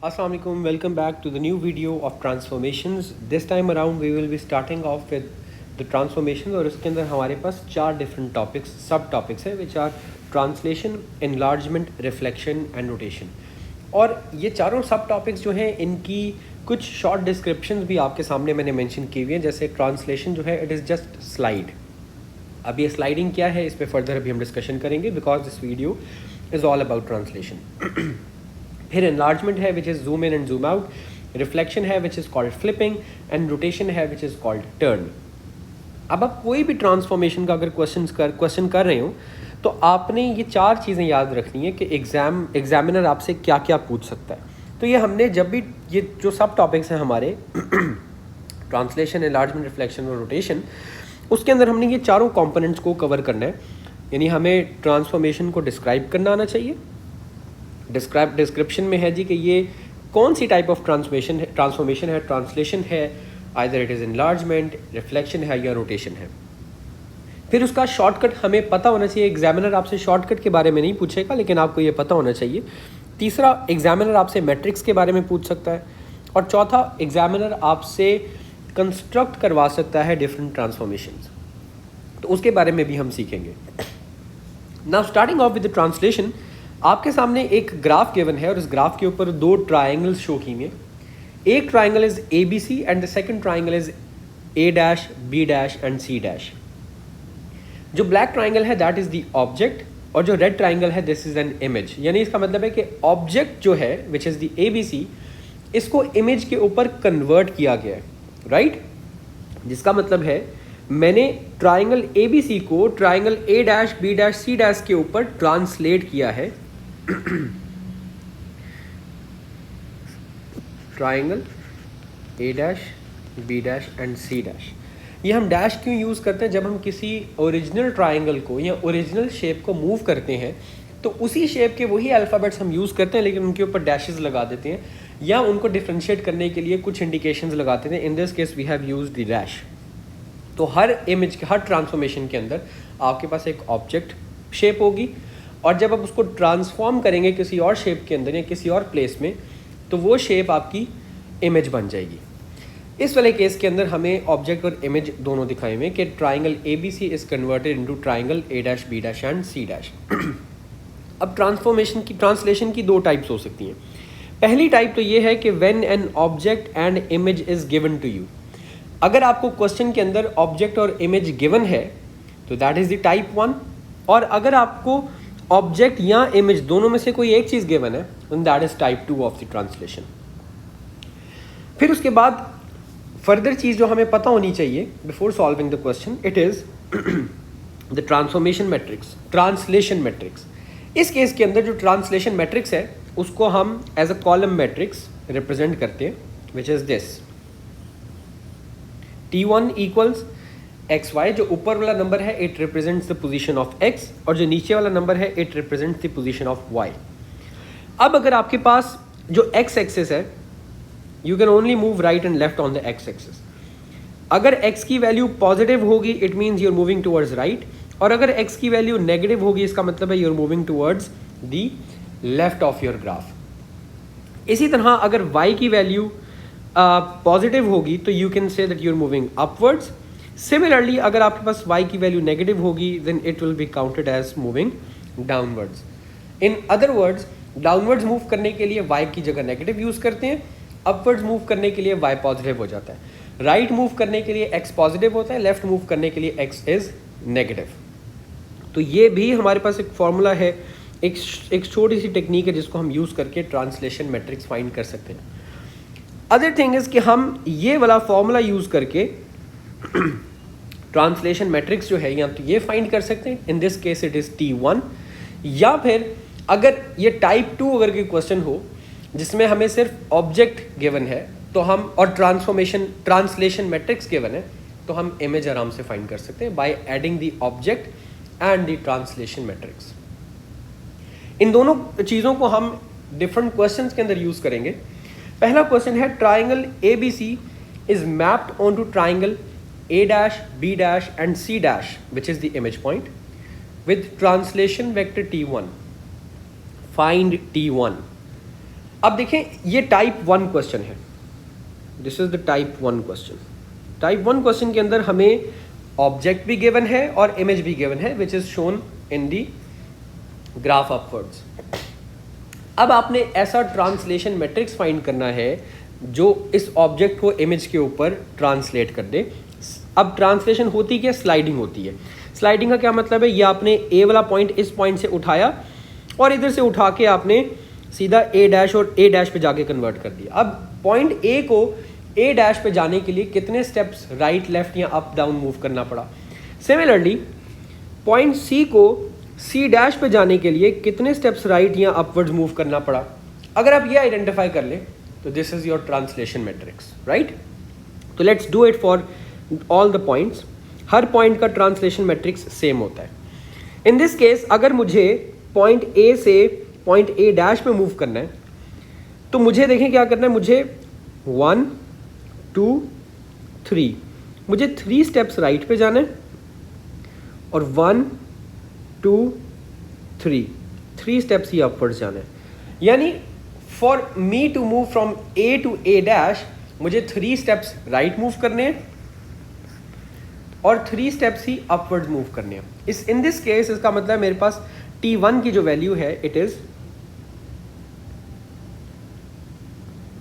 Assalamu alaikum, welcome back to the new video of transformations. This time around we will be starting off with the transformations और इसके अंदर हमारे पास चार different topics, सब topics है which are translation, enlargement, reflection and rotation. और ये चारों सब topics जो हैं इनकी कुछ short descriptions भी आपके सामने मैंने mention की हुई हैं. जैसे translation जो है it is just slide. अब ये sliding क्या है इस पे further अभी हम discussion करेंगे because this video is all about translation. फिर enlargement है which is zoom in and zoom out, reflection है which is called flipping and rotation है which is called turn. अब आप कोई भी ट्रांसफॉर्मेशन का अगर क्वेश्चन कर रहे हो तो आपने ये चार चीज़ें याद रखनी है कि एग्जामिनर आपसे क्या क्या पूछ सकता है. तो ये हमने जब भी ये जो सब टॉपिक्स हैं हमारे ट्रांसलेशन, एनलार्जमेंट, रिफ्लेक्शन और रोटेशन, उसके अंदर हमने ये चारों कंपोनेंट्स को कवर करना है. यानी हमें ट्रांसफॉर्मेशन को डिस्क्राइब करना आना चाहिए. डिस्क्रिप्शन में है जी कि ये कौन सी टाइप ऑफ ट्रांसफॉर्मेशन है, ट्रांसलेशन है, either it is enlargement, reflection है या रोटेशन है. फिर उसका शॉर्टकट हमें पता होना चाहिए. एग्जामिनर आपसे शॉर्टकट के बारे में नहीं पूछेगा लेकिन आपको ये पता होना चाहिए. तीसरा, एग्जामिनर आपसे मैट्रिक्स के बारे में पूछ सकता है. और चौथा, एग्जामिनर आपसे कंस्ट्रक्ट करवा सकता है डिफरेंट ट्रांसफॉर्मेशंस, तो उसके बारे में भी हम सीखेंगे. Now starting of with the translation, आपके सामने एक ग्राफ गिवन है और इस ग्राफ के ऊपर दो ट्रायंगल्स शो की हैं. एक triangle is A B C and the second triangle is A dash, B dash and C dash. जो ब्लैक ट्रायंगल है दैट इज द ऑब्जेक्ट और जो रेड ट्रायंगल है दिस इज एन इमेज. यानी इसका मतलब है कि ऑब्जेक्ट जो है which is the A B C, इसको इमेज के ऊपर कन्वर्ट किया गया है, राइट. जिसका मतलब है मैंने ट्रायंगल ए बी सी को triangle A dash, B dash, C dash के ऊपर ट्रांसलेट किया है. Triangle A dash, B dash and C dash. ये हम डैश क्यों यूज़ करते हैं? जब हम किसी ओरिजिनल ट्राइंगल को या ओरिजिनल शेप को मूव करते हैं तो उसी शेप के वही अल्फ़ाबेट्स हम यूज़ करते हैं लेकिन उनके ऊपर डैशेस लगा देते हैं या उनको डिफ्रेंशिएट करने के लिए कुछ इंडिकेशंस लगाते हैं. In this case we have used the dash. तो हर इमेज के, हर ट्रांसफॉर्मेशन के अंदर आपके पास एक ऑब्जेक्ट शेप होगी और जब आप उसको ट्रांसफॉर्म करेंगे किसी और शेप के अंदर या किसी और प्लेस में तो वो शेप आपकी इमेज बन जाएगी. इस वाले केस के अंदर हमें ऑब्जेक्ट और इमेज दोनों दिखाए हुए कि triangle A B C is converted into triangle A dash, B dash and C dash. अब ट्रांसलेशन की दो टाइप्स हो सकती हैं. पहली टाइप तो ये है कि when an object and image is given to you. अगर आपको क्वेश्चन के अंदर ऑब्जेक्ट और इमेज गिवन है तो दैट इज द टाइप 1. और अगर आपको ऑब्जेक्ट या इमेज दोनों में से कोई एक चीज़ गिवन है and that is type 2 of the translation. फिर उसके बाद फर्दर चीज़ जो हमें पता होनी चाहिए before solving the question, it is the transformation matrix, translation matrix. इस केस के अंदर जो ट्रांसलेशन मैट्रिक्स है उसको हम as a column matrix represent करते हैं which is this. T1 equals X Y. जो ऊपर वाला नंबर है it represents the position of X और जो नीचे वाला नंबर है it represents the position of Y. अब अगर आपके पास जो एक्स एक्सिस है you can only move right and left on the X axis. अगर एक्स की वैल्यू पॉजिटिव होगी it means you are moving towards right और अगर एक्स की वैल्यू नेगेटिव होगी इसका मतलब है you are moving towards the left of your graph. इसी तरह अगर वाई की वैल्यू पॉजिटिव होगी तो you can say that you are moving upwards. Similarly अगर आपके पास y की वैल्यू नेगेटिव होगी then it will be counted as moving downwards. In other words, downwards move करने के लिए y की जगह नेगेटिव यूज़ करते हैं, अपवर्ड्स मूव करने के लिए y पॉजिटिव हो जाता है, राइट मूव करने के लिए x पॉजिटिव होता है, लेफ्ट मूव करने के लिए x इज नेगेटिव. तो ये भी हमारे पास एक फॉर्मूला है, एक छोटी सी टेक्निक है जिसको हम यूज़ करके ट्रांसलेशन मैट्रिक्स फाइंड कर सकते हैं. अदर थिंग इज़ कि हम ये वाला फॉर्मूला यूज़ करके ट्रांसलेशन मैट्रिक्स जो है या तो ये फाइंड कर सकते हैं, in this case it is T1. या फिर अगर ये टाइप 2 अगर कोई क्वेश्चन हो जिसमें हमें सिर्फ ऑब्जेक्ट गिवन है तो हम और ट्रांसलेशन मैट्रिक्स गिवन है तो हम इमेज आराम से फाइंड कर सकते हैं by adding the object and the translation matrix. इन दोनों चीज़ों को हम डिफरेंट क्वेश्चंस के अंदर यूज़ करेंगे. पहला क्वेश्चन है triangle A B C is mapped on to triangle A dash, B dash and C dash which is the image point with translation vector T1. Find T1. अब देखें ये type 1 question है, this is the type 1 question. Type 1 question के अंदर हमें object भी given है और इमेज भी गिवन है which is shown in the graph upwards. अब आपने ऐसा ट्रांसलेशन मैट्रिक्स फाइंड करना है जो इस ऑब्जेक्ट को इमेज के ऊपर ट्रांसलेट कर दे। अब ट्रांसलेशन होती क्या, स्लाइडिंग होती है। स्लाइडिंग का क्या मतलब है, ये आपने ए वाला पॉइंट इस पॉइंट से उठाया और इधर से उठा के आपने सीधा ए डैश और ए डैश पे जाके कन्वर्ट कर दिया। अब पॉइंट ए को ए डैश पे जाने के लिए कितने स्टेप्स राइट लेफ्ट या अप डाउन मूव करना पड़ा। सिमिलरली पॉइंट सी को सी डैश पे जाने के लिए कितने स्टेप्स राइट या अपवर्ड्स मूव करना पड़ा। अगर आप ये आइडेंटिफाई कर लें तो this is your translation matrix, right. तो let's do it for all the points. हर पॉइंट का ट्रांसलेशन मैट्रिक्स सेम होता है। इन दिस केस अगर मुझे पॉइंट ए से पॉइंट ए डैश पे मूव करना है तो मुझे देखें क्या करना है, मुझे 1 2 3 मुझे 3 स्टेप्स राइट पे जाना है और 1 2 3 स्टेप्स ही अपवर्ड्स जाना है। यानी for me to move from A to A dash मुझे 3 स्टेप्स राइट मूव करने हैं और 3 स्टेप्स ही अपवर्ड मूव करने हैं। इस इन दिस केस इसका मतलब मेरे पास T1 की जो वैल्यू है इट इज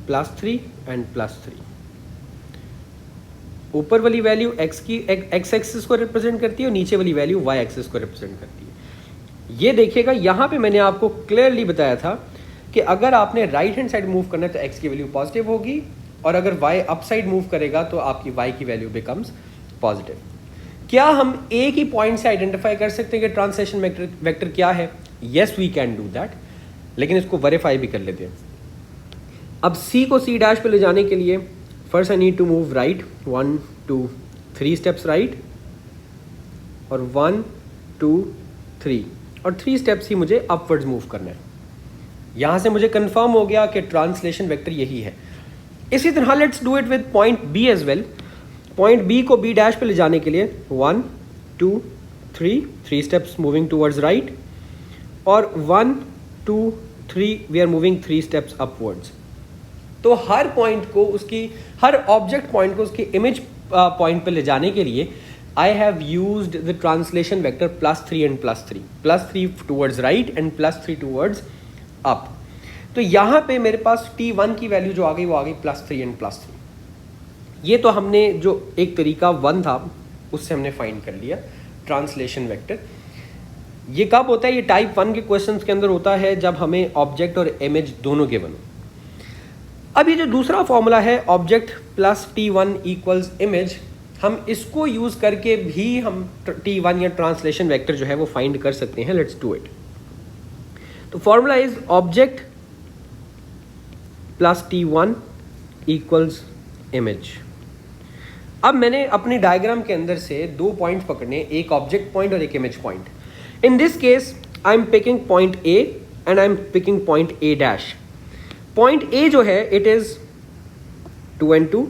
+3 एंड +3। ऊपर वाली वैल्यू x की x एक्सिस को रिप्रेजेंट करती है और नीचे वाली वैल्यू y एक्सिस को रिप्रेजेंट करती है। ये देखिएगा यहाँ पे मैंने आपको क्लियरली बताया था कि अगर आपने राइट हैंड साइड मूव करना है तो x की वैल्यू पॉजिटिव होगी और अगर y अप साइड मूव करेगा तो आपकी y की वैल्यू बिकम्स पॉजिटिव। क्या हम एक ही पॉइंट से आइडेंटिफाई कर सकते हैं कि ट्रांसलेशन वेक्टर क्या है? Yes we can do that, लेकिन इसको वेरीफाई भी कर लेते हैं। अब c को c डैश पे ले जाने के लिए first I need to move right 1 2 3 steps right और 1 2 3 और 3 स्टेप्स ही मुझे अपवर्ड्स मूव करना है। यहां से मुझे कंफर्म हो गया कि ट्रांसलेशन वेक्टर यही है। इसी तरह let's do it with point B as well. Point B को बी डैश पे ले जाने के लिए 1 2 3 स्टेप्स मूविंग टूवर्ड्स राइट और 1 2 3 we are moving 3 steps upwards. तो हर पॉइंट को उसकी हर ऑब्जेक्ट पॉइंट को उसकी इमेज पॉइंट पे ले जाने के लिए I have used the translation vector +3 and +3, +3 towards right and +3 towards up. तो यहाँ पे मेरे पास T1 की वैल्यू जो आ गई वो आ गई +3 एंड +3। ये तो हमने जो एक तरीका 1 था उससे हमने फाइंड कर लिया ट्रांसलेशन वेक्टर। ये कब होता है? ये टाइप 1 के क्वेश्चंस के अंदर होता है जब हमें ऑब्जेक्ट और इमेज दोनों गिवन हो। अब ये जो दूसरा फॉर्मूला है object plus T1 equals image, हम इसको यूज करके भी हम T1 या ट्रांसलेशन वेक्टर जो है वो फाइंड कर सकते हैं। Let's do it. तो formula is object plus T1 equals image. अब मैंने अपनी डायग्राम के अंदर से 2 पॉइंट्स पकड़ने, एक ऑब्जेक्ट पॉइंट और एक image point. In this case I am picking point A and I am picking point A dash. Point A जो है it is 2 and 2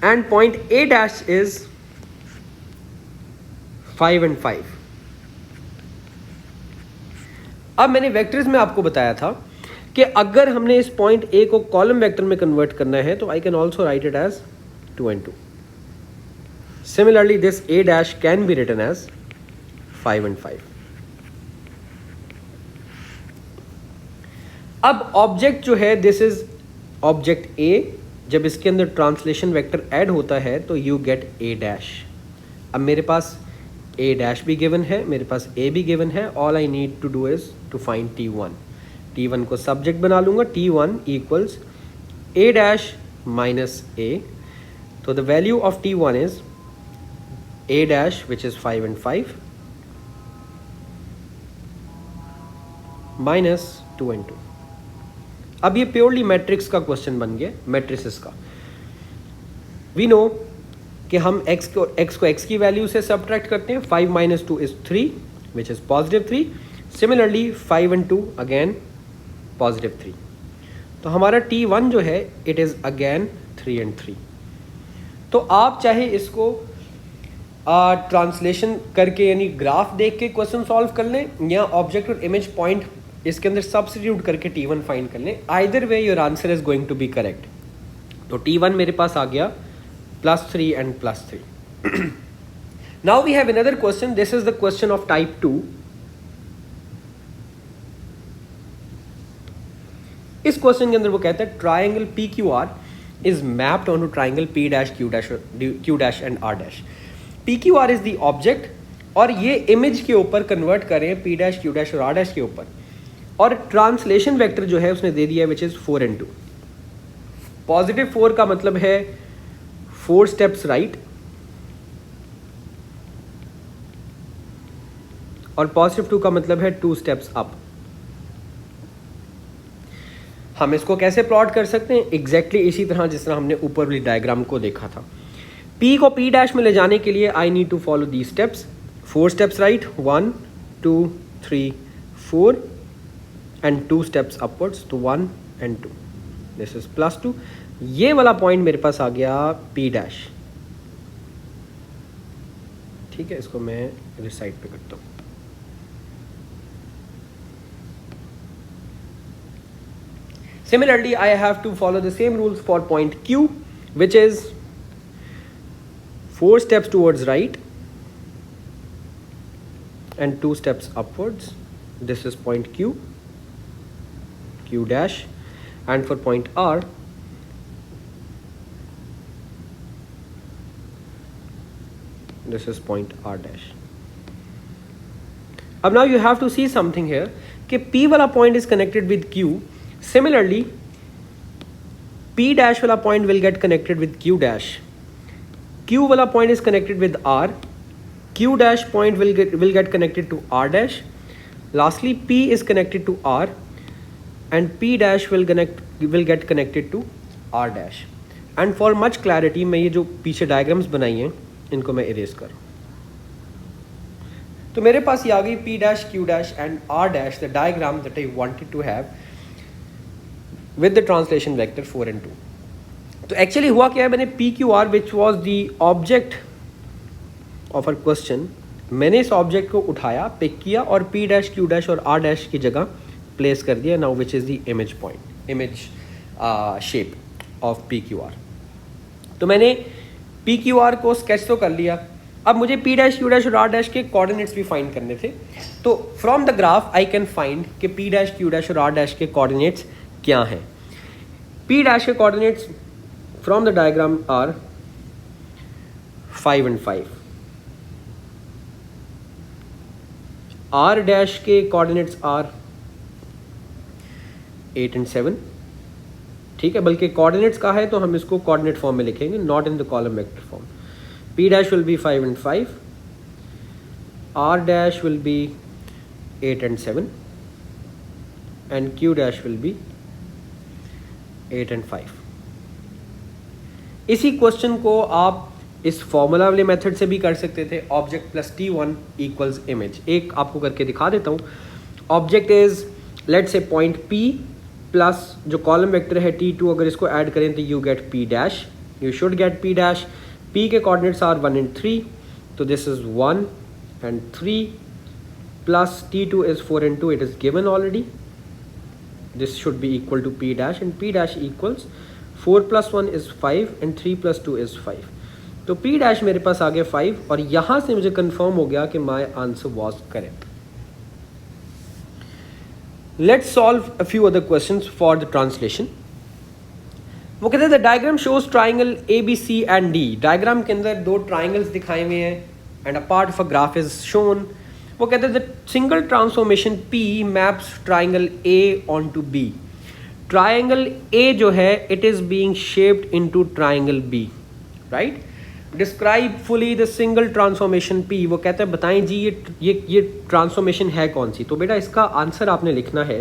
and point A dash is 5 and 5। अब मैंने vectors में आपको बताया था कि अगर हमने इस पॉइंट ए को कॉलम वेक्टर में कन्वर्ट करना है तो I can also write it as 2 and 2। Similarly this A dash can be written as 5 and 5। अब ऑब्जेक्ट जो है दिस इज ऑब्जेक्ट ए, जब इसके अंदर ट्रांसलेशन वेक्टर ऐड होता है तो यू गेट ए डैश। अब मेरे पास ए डैश भी गिवन है, मेरे पास ए भी गिवन है। All I need to do is to find T1। T1 को सब्जेक्ट बना लूंगा, T1 equals A dash minus A. तो the value of T1 is A dash which is 5 and 5 minus 2 and 2। अब ये प्योरली मैट्रिक्स का question बन गया, matrices का। वी नो कि हम x को x की वैल्यू से सब्ट्रैक्ट करते हैं। 5 minus 2 is 3 which is positive 3। Similarly 5 and 2 again positive 3। तो हमारा T1 जो है इट इज़ अगेन 3 and 3। तो आप चाहे इसको ट्रांसलेशन करके यानी ग्राफ देख के क्वेश्चन सॉल्व कर लें या ऑब्जेक्ट और इमेज पॉइंट इसके अंदर सब्स्टिट्यूट करके T1 फाइंड कर लें, either way your answer is going to be correct. तो T1 मेरे पास आ गया +3 and +3। Now we have another question, this is the question of type 2। इस क्वेश्चन के अंदर वो कहता है triangle PQR is mapped on to triangle P dash Q dash and R dash. PQR is the object और ये इमेज के ऊपर कन्वर्ट करें P डैश Q डैश और R डैश के ऊपर, और ट्रांसलेशन वेक्टर जो है उसने दे दिया विच इज 4 and 2। +4 का मतलब है 4 स्टेप्स राइट और +2 का मतलब है 2 स्टेप्स अप। हम इसको कैसे प्लॉट कर सकते हैं? एग्जैक्टली इसी तरह जिस तरह हमने ऊपर वाली डायग्राम को देखा था। P को P डैश में ले जाने के लिए I need to follow the steps, 4 steps right, 1 2 3 4 and 2 steps upwards, तो 1 and 2, दिस इज +2। ये वाला पॉइंट मेरे पास आ गया P डैश, ठीक है, इसको मैं इस साइड पे करता हूँ। Similarly, I have to follow the same rules for point Q, which is 4 steps towards right and 2 steps upwards. This is point Q, Q dash, and for point R, this is point R dash. अब now you have to see something here कि P वाला point is connected with Q. Similarly, P dash वाला point will get connected with Q dash. Q वाला point is connected with R. Q dash point will get connected to R dash. Lastly, P is connected to R, and P dash will get connected to R dash. And for much clarity, मैं ये जो पीछे diagrams बनाई हैं इनको मैं erase करूँ। तो मेरे पास ये आ गई P dash, Q dash and R dash, the diagram that I wanted to have with the translation vector 4 and 2। तो एक्चुअली हुआ क्या है, मैंने PQR which was the object of our question, मैंने इस ऑब्जेक्ट को उठाया, पिक किया और P डैश Q डैश और R डैश की जगह प्लेस कर दिया। Now which is the image point, image shape of PQR। तो मैंने PQR को स्केच तो कर लिया, अब मुझे P डैश Q डैश और R डैश के कोऑर्डिनेट्स भी फाइंड करने थे। तो from the graph I can find कि P डैश Q डैश और R डैश के कोऑर्डिनेट्स क्या हैं। P डैश के coordinates from the diagram are 5 and 5। R dash के कोऑर्डिनेट्स आर 8 and 7, ठीक है, बल्कि कोऑर्डिनेट्स का है तो हम इसको कोऑर्डिनेट फॉर्म में लिखेंगे, not in the column vector form. P dash will be 5 and 5, R dash will be 8 and 7 and Q dash will be 8 and 5। इसी क्वेश्चन को आप इस फॉर्मूला वाले मेथड से भी कर सकते थे, object plus T1 equals image. एक आपको करके दिखा देता हूँ। ऑब्जेक्ट इज लेट से पॉइंट P प्लस जो कॉलम वेक्टर है T2, अगर इसको ऐड करें तो you get P dash, you should get P dash. P के कोऑर्डिनेट्स आर 1 and 3, तो this is 1 and 3 plus T2 is 4 and 2, it is given already. This should be equal to P dash, and P dash equals 4 plus 1 is 5 and 3 plus 2 is 5. तो P dash मेरे पास आ गया 5 और यहाँ से मुझे कंफर्म हो गया कि my answer was correct. Let's solve a few other questions for the translation. वो कहते हैं the diagram shows triangle ABC and D. Diagram के अंदर दो ट्राइंगल्स दिखाए हुए हैं and a part of a graph is shown. वो कहते हैं the single transformation P maps triangle A onto B. Triangle A जो है it is being shaped into triangle B, right? Describe fully the single transformation P. वो कहते हैं बताएं जी ये ट्रांसफॉर्मेशन है कौन सी। तो बेटा इसका आंसर आपने लिखना है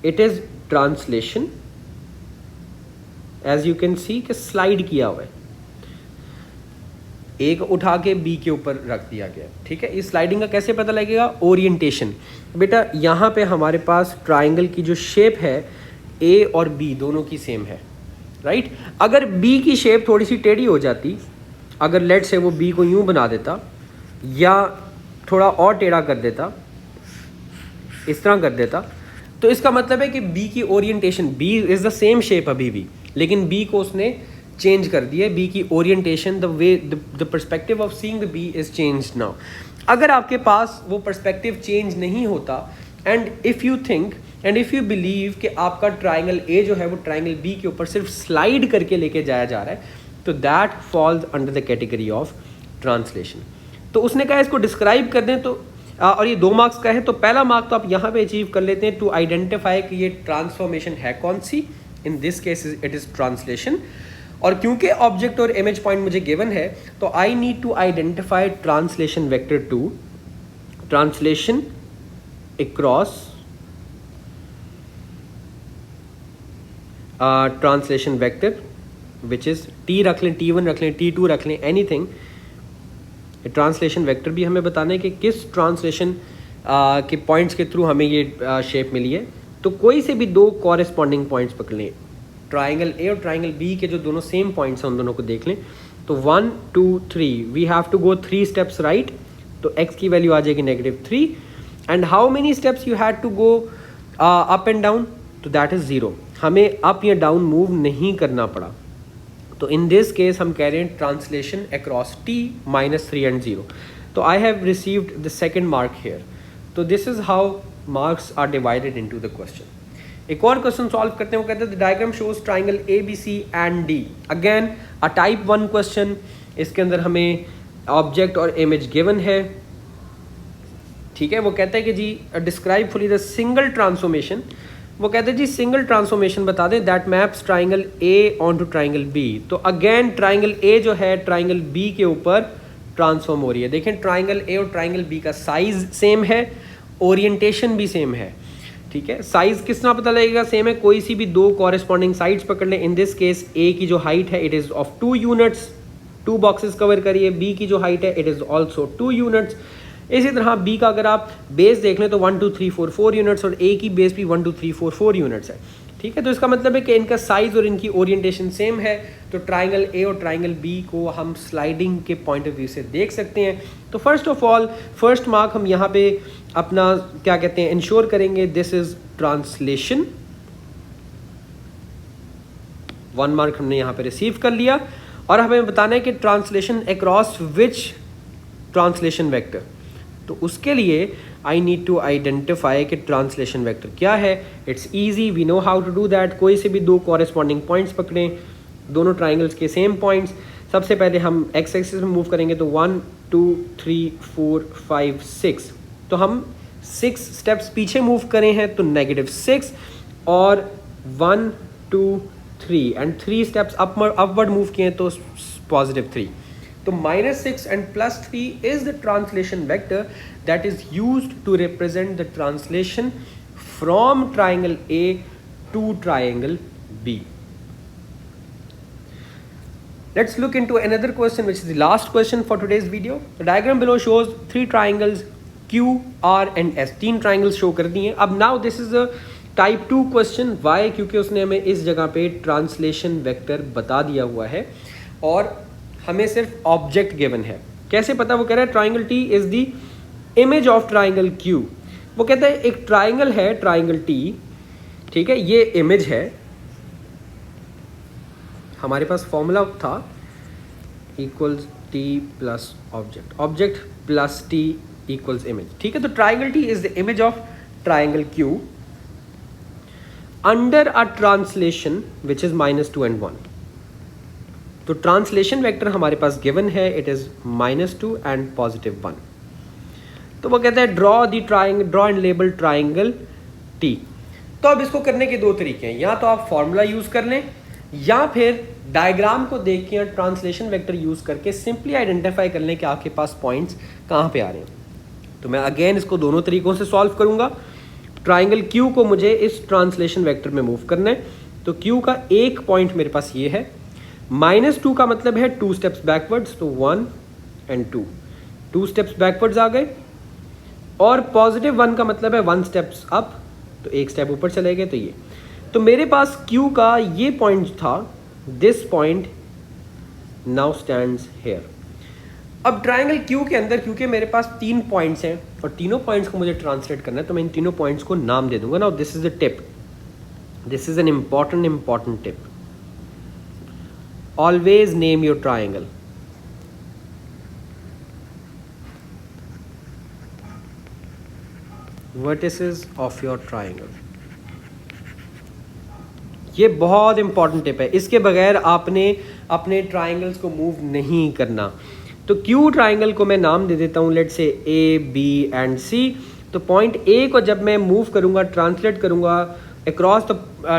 it is translation, as you can see कि स्लाइड किया हुआ है, एक उठा के बी के ऊपर रख दिया गया, ठीक है। इस स्लाइडिंग का कैसे पता लगेगा? ओरिएंटेशन। बेटा यहाँ पे हमारे पास ट्राइंगल की जो शेप है ए और बी दोनों की सेम है, राइट। अगर बी की शेप थोड़ी सी टेढ़ी हो जाती, अगर लेट से वो बी को यूं बना देता या थोड़ा और टेढ़ा कर देता, इस तरह कर देता, तो इसका मतलब है कि बी की orientation, B is the same shape अभी भी, लेकिन बी को उसने चेंज कर दिया, बी की orientation, the way the perspective of seeing the B is changed now. अगर आपके पास वो पर्सपेक्टिव चेंज नहीं होता and if you think and if you believe कि आपका ट्राइंगल ए जो है वो ट्राइंगल बी के ऊपर सिर्फ स्लाइड करके लेके जाया जा रहा है, तो that falls under the category of translation. तो उसने कहा इसको डिस्क्राइब कर दें, तो और ये 2 मार्क्स का है, तो पहला मार्क तो आप यहाँ पे अचीव कर लेते हैं टू आइडेंटिफाई कि ये ट्रांसफॉर्मेशन है कौन सी, in this case it is translation. और क्योंकि ऑब्जेक्ट और इमेज पॉइंट मुझे गिवन है, तो I need to identify translation vector to translation across translation vector which is T रख लें, T1 रख लें, T2 रख लें, एनीथिंग। ट्रांसलेशन वेक्टर भी हमें बताना है कि किस ट्रांसलेशन के पॉइंट्स के थ्रू हमें ये शेप मिली है। तो कोई से भी 2 कॉरेस्पॉन्डिंग पॉइंट्स पकड़ लें, ट्राइंगल ए और ट्राइंगल बी के जो दोनों सेम पॉइंट्स हैं उन दोनों को देख लें। तो 1 2 3 we have to go 3 steps right, तो x की वैल्यू आ जाएगी -3। And how many steps you had to go up and down, तो दैट इज़ 0। हमें अप या डाउन मूव नहीं करना पड़ा। तो इन दिस केस हम कह रहे हैं ट्रांसलेशन अक्रॉस t -3 एंड 0। तो I have received the second mark here. तो this is how marks are divided into the question. एक और क्वेश्चन सॉल्व करते हैं, वो कहते हैं the diagram shows triangle ABC and D। Again a type 1 question, इसके अंदर हमें ऑब्जेक्ट और इमेज गिवन है, ठीक है। वो कहते हैं कि जी describe fully the single transformation. वो कहते हैं जी सिंगल ट्रांसफॉर्मेशन बता दें that maps triangle A on to triangle B. तो अगेन ट्राइंगल ए जो है ट्राइंगल बी के ऊपर ट्रांसफॉर्म हो रही है। देखें ट्राइंगल ए और ट्राइंगल बी का साइज सेम है, ओरिएंटेशन भी सेम है, ठीक है। साइज किस तरह पता लगेगा सेम है, कोई सी भी 2 कॉरेस्पॉन्डिंग साइड्स पकड़ लें। इन दिस केस ए की जो हाइट है it is of 2 units, 2 boxes cover करिए। बी की जो हाइट है इट इज़ ऑल्सो 2 यूनिट्स। इसी तरह बी का अगर आप बेस देख लें तो 1 2 3 4 4 यूनिट्स और ए की बेस भी 1 2 3 4 4 यूनिट्स है, ठीक है। तो इसका मतलब है कि इनका साइज और इनकी ओरिएंटेशन सेम है। तो ट्राइंगल ए और ट्राइंगल बी को हम स्लाइडिंग के पॉइंट ऑफ व्यू से देख सकते हैं। तो first of all first mark हम यहाँ पे अपना क्या कहते हैं इंश्योर करेंगे, दिस इज ट्रांसलेशन। 1 मार्क हमने यहाँ पे रिसीव कर लिया। और हमें बताना है कि translation across which translation vector. तो उसके लिए आई नीड टू आइडेंटिफाई कि ट्रांसलेशन वेक्टर क्या है। It's easy, we know how to do that. कोई से भी 2 कॉरेस्पॉन्डिंग पॉइंट्स पकड़ें, दोनों ट्राइंगल्स के सेम पॉइंट्स। सबसे पहले हम एक्स एक्सिस में मूव करेंगे, तो 1 2 3 4 5 6। तो हम 6 स्टेप्स पीछे मूव करें हैं तो -6, और 1 2 3 एंड 3 स्टेप्स अपवर्ड मूव किए हैं तो +3। तो -6 and +3 is the translation vector that is used to represent the translation from triangle A to triangle B. Let's look into another question, which is the last question for today's video. The diagram below shows 3 triangles Q, R and S. 3 triangles show कर दिए। अब now this is a type 2 question. Why? क्योंकि उसने हमें इस जगह पे translation vector बता दिया हुआ है और हमें सिर्फ ऑब्जेक्ट गिवन है। कैसे पता? वो कह रहा है triangle T is the image of triangle Q. वो कहता है एक ट्राइंगल है ट्राइंगल टी, ठीक है, ये इमेज है। हमारे पास फॉर्मूला था equals T plus object, object plus T equals image, ठीक है। तो triangle T is the image of triangle Q under a translation which is -2 and 1। तो ट्रांसलेशन वेक्टर हमारे पास गिवन है, इट इज -2 and +1। तो वो कहता है draw and label triangle T. तो अब इसको करने के 2 तरीके हैं, या तो आप फॉर्मूला यूज कर लें या फिर डायग्राम को देख के ट्रांसलेशन वेक्टर यूज करके सिंपली आइडेंटिफाई कर लें कि आपके पास पॉइंट्स कहाँ पे आ रहे हैं। तो मैं अगेन इसको दोनों तरीकों से सॉल्व करूंगा। ट्राइंगल क्यू को मुझे इस ट्रांसलेशन वेक्टर में मूव करना है। तो क्यू का एक पॉइंट मेरे पास ये है, -2 का मतलब है 2 स्टेप्स बैकवर्ड्स, तो 1 and 2 स्टेप्स बैकवर्ड्स आ गए, और +1 का मतलब है 1 स्टेप्स अप, तो 1 स्टेप ऊपर चले गए। तो ये तो मेरे पास Q का ये पॉइंट था, this point now stands here. अब ट्राइंगल क्यू के अंदर क्योंकि मेरे पास 3 पॉइंट्स हैं और तीनों पॉइंट्स को मुझे ट्रांसलेट करना है, तो मैं इन तीनों पॉइंट्स को नाम दे दूंगा। Now this is the tip, this is an important tip, always name your triangle. Vertices of your triangle, ये बहुत इंपॉर्टेंट टिप है, इसके बगैर आपने अपने ट्राइंगल्स को मूव नहीं करना। तो क्यू ट्राइंगल को मैं नाम दे देता हूँ, let's say A B and सी। तो पॉइंट ए को जब मैं मूव करूँगा, ट्रांसलेट करूँगा across the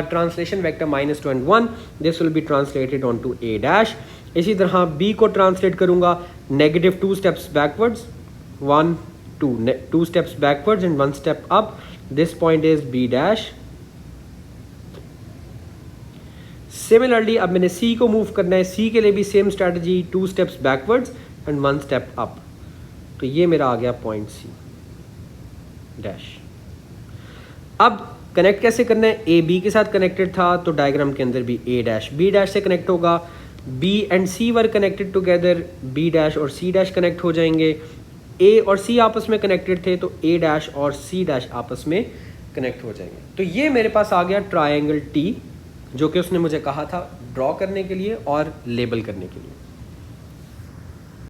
translation vector -2 and 1, this will be translated on to A dash. इसी तरह बी को ट्रांसलेट करूँगा -2 steps backwards, 1 2 steps backwards and 1 step up, this point is b dash। Similarly अब मैंने सी को मूव करना है, सी के लिए भी same strategy, 2 steps backwards and 1 step up, तो ये मेरा आ गया पॉइंट सी डैश। अब कनेक्ट कैसे करना है, ए बी के साथ कनेक्टेड था तो डायग्राम के अंदर भी ए डैश बी डैश से कनेक्ट होगा, B and C were connected together, B dash और सी डैश कनेक्ट हो जाएंगे, ए और सी आपस में कनेक्टेड थे तो ए डैश और सी डैश आपस में कनेक्ट हो जाएंगे। तो ये मेरे पास आ गया ट्रायंगल टी, जो कि उसने मुझे कहा था ड्रॉ करने के लिए और लेबल करने के लिए।